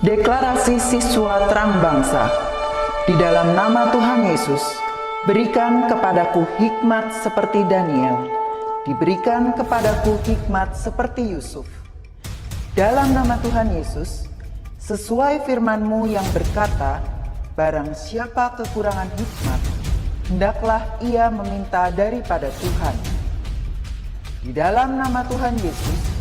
Deklarasi Siswa Terang Bangsa. Di dalam nama Tuhan Yesus, berikan kepadaku hikmat seperti Daniel, diberikan kepadaku hikmat seperti Yusuf. Dalam nama Tuhan Yesus, sesuai firman-Mu yang berkata, barang siapa kekurangan hikmat, hendaklah ia meminta daripada Tuhan. Di dalam nama Tuhan Yesus,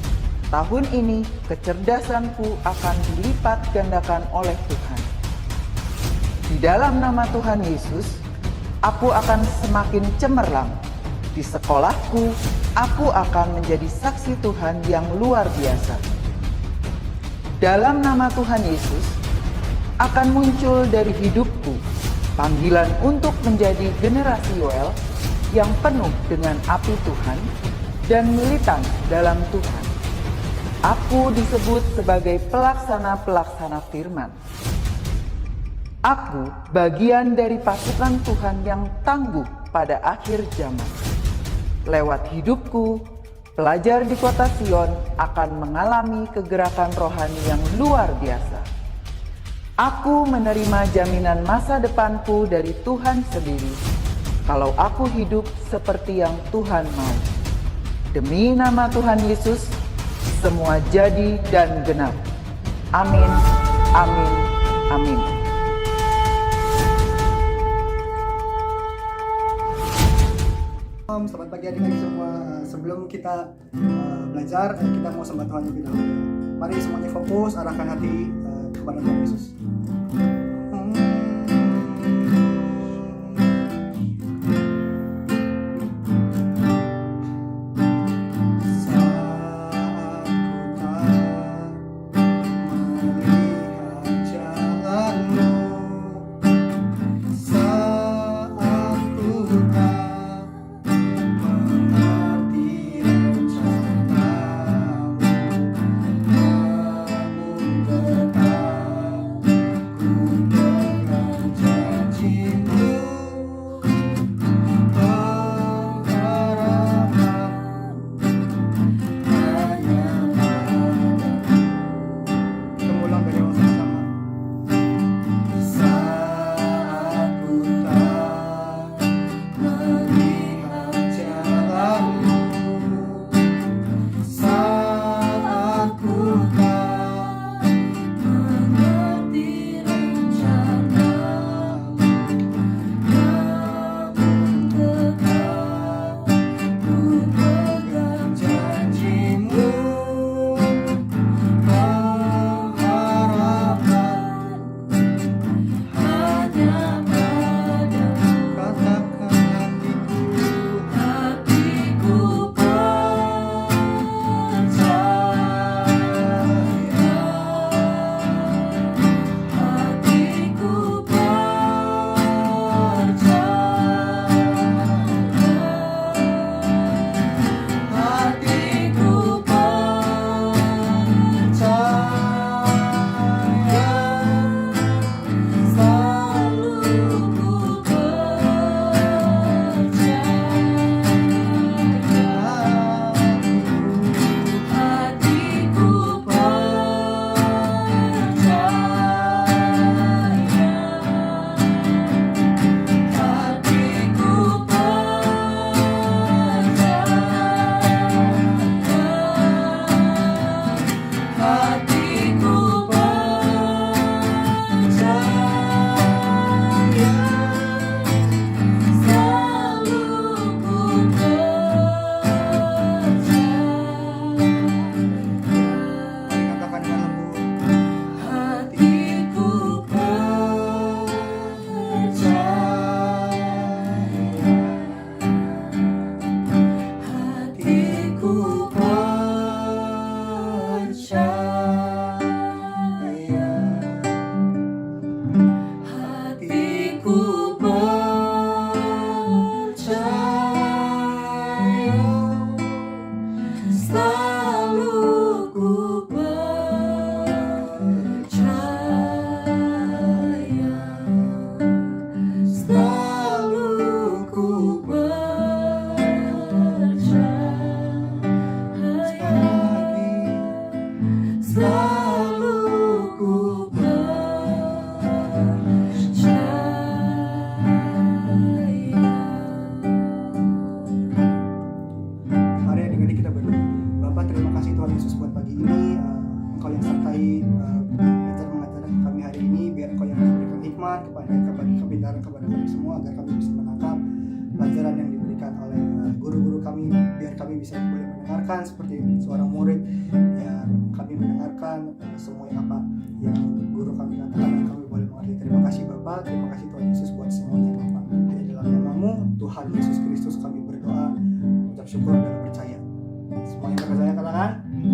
tahun ini kecerdasanku akan dilipat gandakan oleh Tuhan. Di dalam nama Tuhan Yesus, aku akan semakin cemerlang. Di sekolahku, aku akan menjadi saksi Tuhan yang luar biasa. Dalam nama Tuhan Yesus, akan muncul dari hidupku panggilan untuk menjadi generasi Yoel yang penuh dengan api Tuhan dan militan dalam Tuhan. Aku disebut sebagai pelaksana-pelaksana firman. Aku bagian dari pasukan Tuhan yang tangguh pada akhir zaman. Lewat hidupku, pelajar di kota Sion akan mengalami kegerakan rohani yang luar biasa. Aku menerima jaminan masa depanku dari Tuhan sendiri, kalau aku hidup seperti yang Tuhan mau. Demi nama Tuhan Yesus, semua jadi dan genap. Amin, amin, amin. Selamat pagi adik-adik semua. Sebelum kita belajar, kita mau sembah Tuhan lebih dahulu. Mari semuanya fokus, arahkan hati kepada Tuhan Yesus. Tuhan, kepada kebenaran kepada kami semua, agar kami bisa menangkap pelajaran yang diberikan oleh guru-guru kami, biar kami bisa boleh mendengarkan seperti seorang murid, biar kami mendengarkan semua apa yang guru kami katakan dan kami boleh mengerti. Terima kasih Bapa, terima kasih Tuhan Yesus buat semuanya Bapa. Hanya dalam nama-Mu Tuhan Yesus Kristus kami berdoa, ucap syukur dan percaya. Semuanya percaya katakan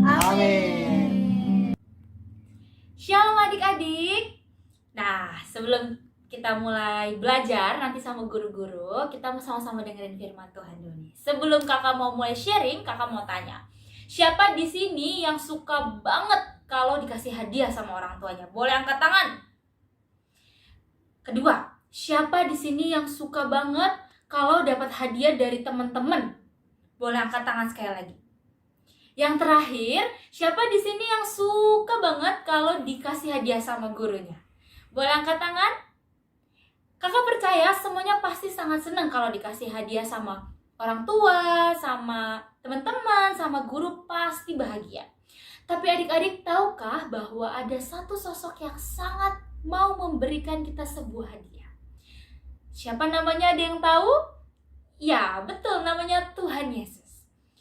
amin. Shalom adik-adik. Nah, sebelum kita mulai belajar nanti sama guru-guru, kita mau sama-sama dengerin firman Tuhan dulu nih. Sebelum kakak mau mulai sharing, kakak mau tanya, siapa di sini yang suka banget kalau dikasih hadiah sama orang tuanya? Boleh angkat tangan. Kedua, siapa di sini yang suka banget kalau dapat hadiah dari teman-teman? Boleh angkat tangan sekali lagi. Yang terakhir, siapa di sini yang suka banget kalau dikasih hadiah sama gurunya? Boleh angkat tangan? Kakak percaya semuanya pasti sangat senang kalau dikasih hadiah sama orang tua, sama teman-teman, sama guru, pasti bahagia. Tapi adik-adik tahukah bahwa ada satu sosok yang sangat mau memberikan kita sebuah hadiah? Siapa namanya, ada yang tahu? Ya, betul, namanya Tuhan Yesus.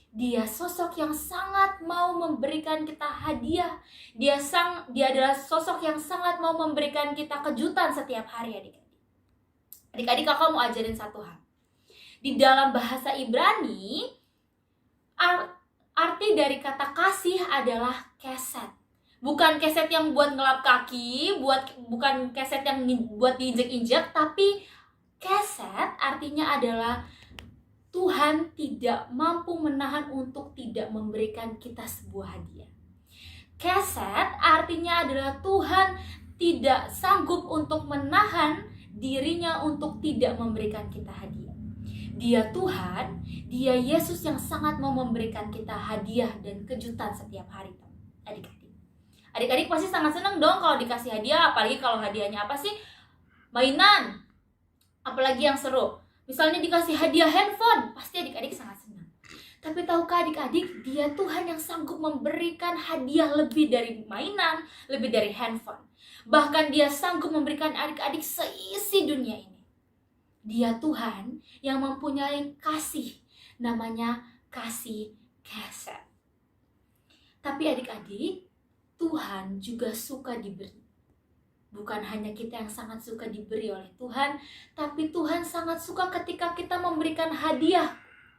Dia sosok yang sangat mau memberikan kita hadiah. Dia adalah sosok yang sangat mau memberikan kita kejutan setiap hari, adik-adik. Adik-adik, kakak mau ajarin satu hal. Di dalam bahasa Ibrani, arti dari kata kasih adalah keset. Bukan keset yang buat ngelap kaki, bukan keset yang buat diinjek-injek, tapi keset artinya adalah Tuhan tidak mampu menahan untuk tidak memberikan kita sebuah hadiah. Keset artinya adalah Tuhan tidak sanggup untuk menahan dirinya untuk tidak memberikan kita hadiah. Dia Tuhan, Dia Yesus yang sangat mau memberikan kita hadiah dan kejutan setiap hari, adik-adik. Adik-adik pasti sangat senang dong kalau dikasih hadiah, apalagi kalau hadiahnya apa sih? Mainan. Apalagi yang seru. Misalnya dikasih hadiah handphone, pasti adik-adik sangat senang. Tapi tahukah adik-adik, Dia Tuhan yang sanggup memberikan hadiah lebih dari mainan, lebih dari handphone. Bahkan Dia sanggup memberikan adik-adik seisi dunia ini. Dia Tuhan yang mempunyai kasih, namanya kasih keset. Tapi adik-adik, Tuhan juga suka diberi. Bukan hanya kita yang sangat suka diberi oleh Tuhan, tapi Tuhan sangat suka ketika kita memberikan hadiah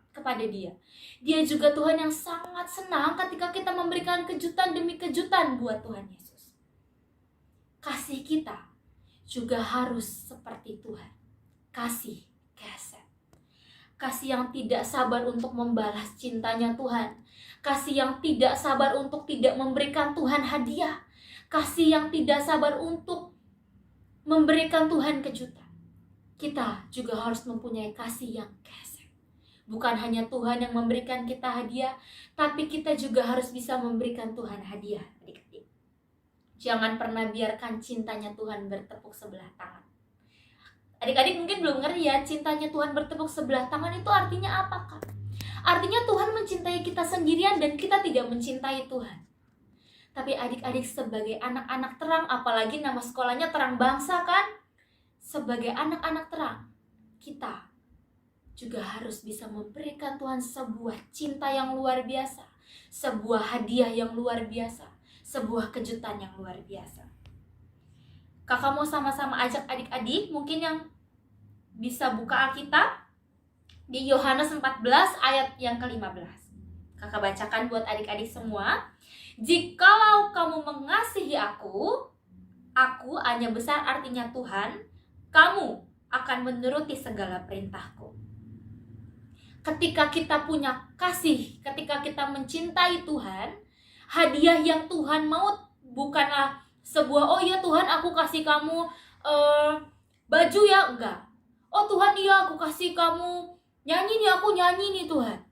kepada Dia. Dia juga Tuhan yang sangat senang ketika kita memberikan kejutan demi kejutan buat Tuhan Yesus. Kasih kita juga harus seperti Tuhan. Kasih keset. Kasih yang tidak sabar untuk membalas cintanya Tuhan. Kasih yang tidak sabar untuk tidak memberikan Tuhan hadiah. Kasih yang tidak sabar untuk memberikan Tuhan kejutan. Kita juga harus mempunyai kasih yang keset. Bukan hanya Tuhan yang memberikan kita hadiah, tapi kita juga harus bisa memberikan Tuhan hadiah, adik-adik. Jangan pernah biarkan cintanya Tuhan bertepuk sebelah tangan. Adik-adik mungkin belum ngerti ya, cintanya Tuhan bertepuk sebelah tangan itu artinya apakah? Artinya Tuhan mencintai kita sendirian dan kita tidak mencintai Tuhan. Tapi adik-adik sebagai anak-anak terang, apalagi nama sekolahnya Terang Bangsa kan? Sebagai anak-anak terang, kita juga harus bisa memberikan Tuhan sebuah cinta yang luar biasa, sebuah hadiah yang luar biasa, sebuah kejutan yang luar biasa. Kakak mau sama-sama ajak adik-adik mungkin yang bisa buka Alkitab di Yohanes 14 ayat yang ke-15. Kakak bacakan buat adik-adik semua. Jikalau kamu mengasihi aku hanya besar artinya Tuhan, kamu akan menuruti segala perintahku. Ketika kita punya kasih, ketika kita mencintai Tuhan, hadiah yang Tuhan mau bukanlah sebuah, oh ya Tuhan aku kasih kamu baju ya, enggak. Oh Tuhan iya aku kasih kamu nyanyi nih, aku nyanyi nih Tuhan.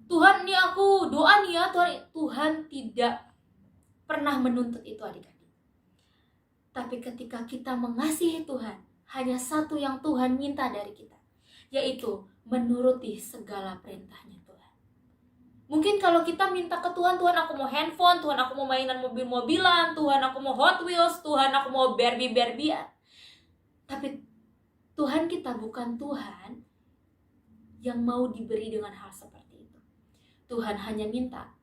Tuhan nih aku doa nih ya Tuhan. Tuhan tidak pernah menuntut itu adik-adik. Tapi ketika kita mengasihi Tuhan, hanya satu yang Tuhan minta dari kita, yaitu menuruti segala perintahnya Tuhan. Mungkin kalau kita minta ke Tuhan, Tuhan aku mau handphone, Tuhan aku mau mainan mobil-mobilan, Tuhan aku mau Hot Wheels, Tuhan aku mau Barbie-Barbian. Tapi Tuhan kita bukan Tuhan yang mau diberi dengan hal seperti itu. Tuhan hanya minta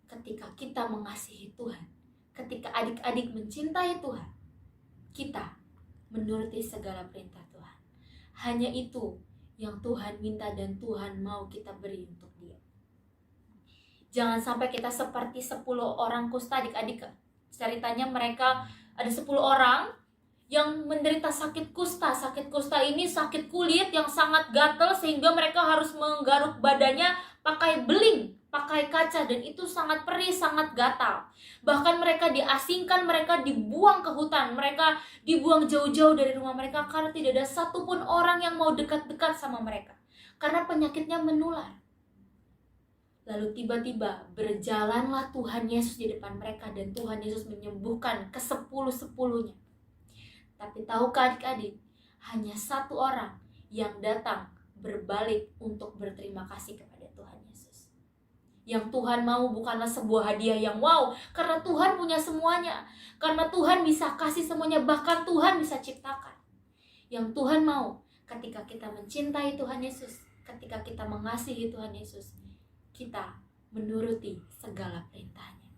ketika kita mengasihi Tuhan, ketika adik-adik mencintai Tuhan, kita menuruti segala perintah Tuhan. Hanya itu yang Tuhan minta dan Tuhan mau kita beri untuk Dia. Jangan sampai kita seperti 10 orang kusta, adik-adik. Ceritanya mereka ada 10 orang yang menderita sakit kusta. Sakit kusta ini sakit kulit yang sangat gatal sehingga mereka harus menggaruk badannya pakai beling, pakai kaca, dan itu sangat perih, sangat gatal. Bahkan mereka diasingkan, mereka dibuang ke hutan, mereka dibuang jauh-jauh dari rumah mereka karena tidak ada satupun orang yang mau dekat-dekat sama mereka. Karena penyakitnya menular. Lalu tiba-tiba berjalanlah Tuhan Yesus di depan mereka dan Tuhan Yesus menyembuhkan ke-10-10-nya. Tapi tahukah adik-adik, hanya satu orang yang datang berbalik untuk berterima kasih kepada Tuhan Yesus. Yang Tuhan mau bukanlah sebuah hadiah yang wow, karena Tuhan punya semuanya. Karena Tuhan bisa kasih semuanya, bahkan Tuhan bisa ciptakan. Yang Tuhan mau ketika kita mencintai Tuhan Yesus, ketika kita mengasihi Tuhan Yesus, kita menuruti segala perintahnya.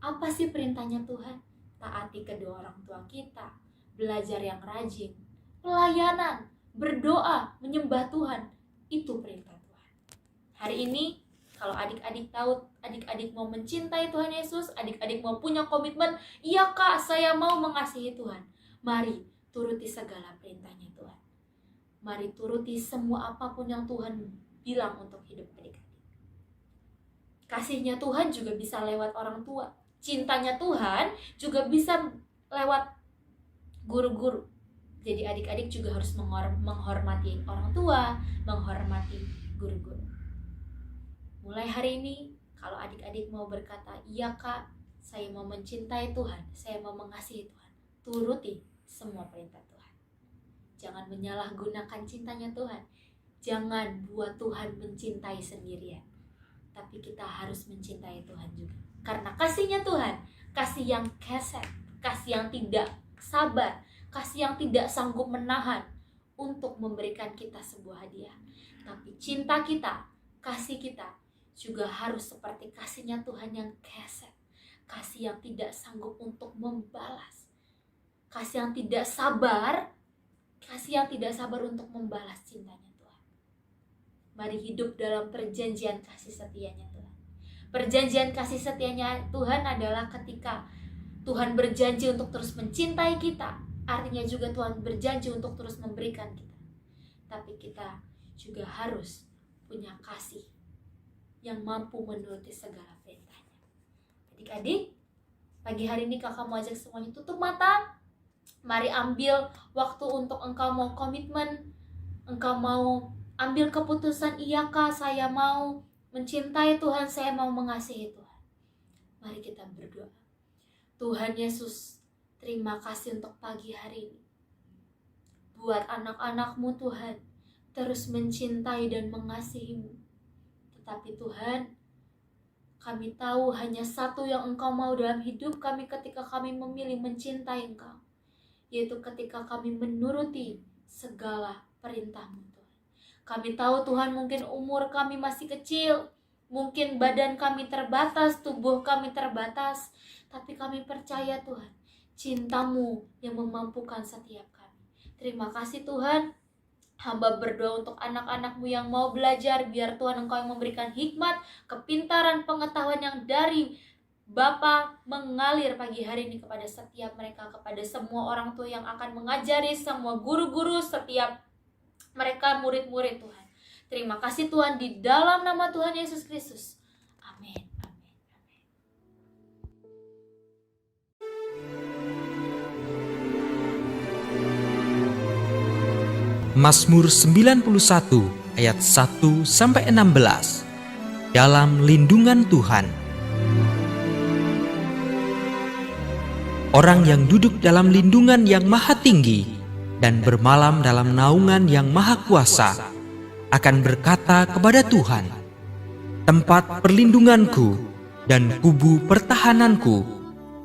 Apa sih perintahnya Tuhan? Taati kedua orang tua kita, belajar yang rajin, pelayanan, berdoa, menyembah Tuhan. Itu perintah Tuhan. Hari ini, kalau adik-adik tahu, adik-adik mau mencintai Tuhan Yesus, adik-adik mau punya komitmen, iya Kak, saya mau mengasihi Tuhan. Mari turuti segala perintahnya Tuhan. Mari turuti semua apapun yang Tuhan bilang untuk hidup adik-adik. Kasihnya Tuhan juga bisa lewat orang tua. Cintanya Tuhan juga bisa lewat guru-guru. Jadi adik-adik juga harus menghormati orang tua, menghormati guru-guru. Mulai hari ini, kalau adik-adik mau berkata, iya Kak, saya mau mencintai Tuhan, saya mau mengasihi Tuhan, turuti semua perintah Tuhan. Jangan menyalahgunakan cintanya Tuhan. Jangan buat Tuhan mencintai sendirian. Tapi kita harus mencintai Tuhan juga. Karena kasihnya Tuhan, kasih yang keset, kasih yang tidak sabar, kasih yang tidak sanggup menahan untuk memberikan kita sebuah hadiah. Tapi cinta kita, kasih kita juga harus seperti kasihnya Tuhan yang keset, kasih yang tidak sanggup untuk membalas, kasih yang tidak sabar, kasih yang tidak sabar untuk membalas cintanya Tuhan. Mari hidup dalam perjanjian kasih setianya Tuhan. Perjanjian kasih setianya Tuhan adalah ketika Tuhan berjanji untuk terus mencintai kita, artinya juga Tuhan berjanji untuk terus memberikan kita. Tapi kita juga harus punya kasih yang mampu menuruti segala perintahnya. Adik-adik, pagi hari ini kakak mau ajak semuanya tutup mata. Mari ambil waktu untuk engkau mau komitmen, engkau mau ambil keputusan, iya Kak, saya mau mencintai Tuhan, saya mau mengasihi Tuhan. Mari kita berdoa. Tuhan Yesus, terima kasih untuk pagi hari ini. Buat anak-anak-Mu Tuhan, terus mencintai dan mengasihi-Mu. Tetapi Tuhan, kami tahu hanya satu yang Engkau mau dalam hidup kami ketika kami memilih mencintai Engkau, yaitu ketika kami menuruti segala perintah-Mu Tuhan. Kami tahu Tuhan, mungkin umur kami masih kecil, mungkin badan kami terbatas, tubuh kami terbatas, tapi kami percaya Tuhan, cinta-Mu yang memampukan setiap kami. Terima kasih Tuhan. Hamba berdoa untuk anak-anak-Mu yang mau belajar, biar Tuhan Engkau yang memberikan hikmat, kepintaran, pengetahuan yang dari Bapa mengalir pagi hari ini kepada setiap mereka, kepada semua orang tua yang akan mengajari, semua guru-guru, setiap mereka murid-murid Tuhan. Terima kasih Tuhan, di dalam nama Tuhan Yesus Kristus. Amin. Amin. Amin. Mazmur 91 ayat 1-16. Dalam lindungan Tuhan. Orang yang duduk dalam lindungan yang maha tinggi dan bermalam dalam naungan yang maha kuasa akan berkata kepada Tuhan, tempat perlindunganku dan kubu pertahananku,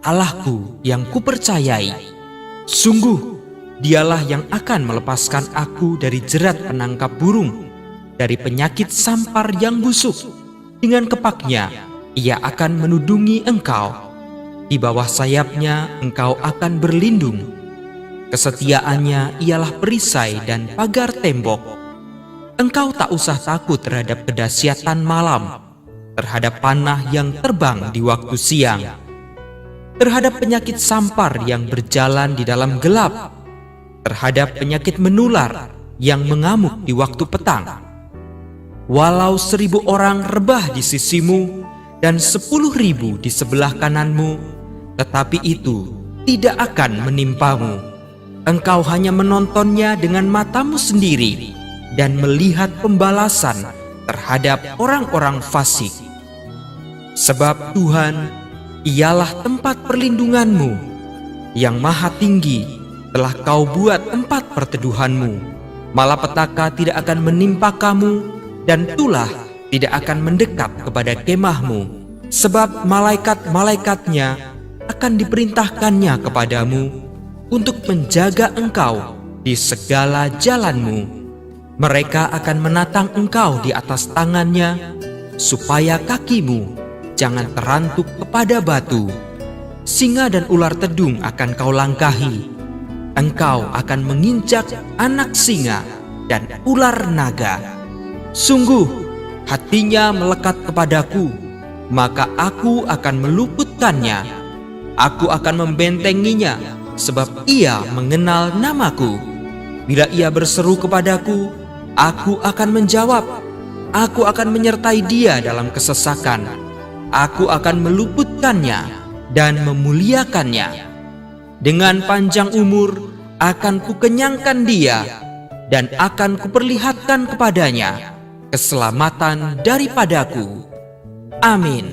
Allahku yang kupercayai. Sungguh Dialah yang akan melepaskan aku dari jerat penangkap burung, dari penyakit sampar yang busuk. Dengan kepaknya ia akan menudungi engkau. Di bawah sayapnya engkau akan berlindung. Kesetiaannya ialah perisai dan pagar tembok. Engkau tak usah takut terhadap kedahsyatan malam, terhadap panah yang terbang di waktu siang, terhadap penyakit sampar yang berjalan di dalam gelap, terhadap penyakit menular yang mengamuk di waktu petang. Walau 1000 orang rebah di sisimu dan 10.000 di sebelah kananmu, tetapi itu tidak akan menimpamu. Engkau hanya menontonnya dengan matamu sendiri dan melihat pembalasan terhadap orang-orang fasik. Sebab Tuhan ialah tempat perlindunganmu, yang maha tinggi telah kau buat tempat perteduhanmu. Malapetaka tidak akan menimpa kamu, dan tulah tidak akan mendekat kepada kemahmu. Sebab malaikat-malaikatnya akan diperintahkannya kepadamu untuk menjaga engkau di segala jalanmu. Mereka akan menatang engkau di atas tangannya, supaya kakimu jangan terantuk kepada batu. Singa dan ular tedung akan kau langkahi. Engkau akan menginjak anak singa dan ular naga. Sungguh, hatinya melekat kepadaku, maka aku akan meluputkannya. Aku akan membentenginya, sebab ia mengenal namaku. Bila ia berseru kepadaku, aku akan menjawab. Aku akan menyertai dia dalam kesesakan. Aku akan meluputkannya dan memuliakannya. Dengan panjang umur akan kukenyangkan dia, dan akan kuperlihatkan kepadanya keselamatan daripadaku. Amin.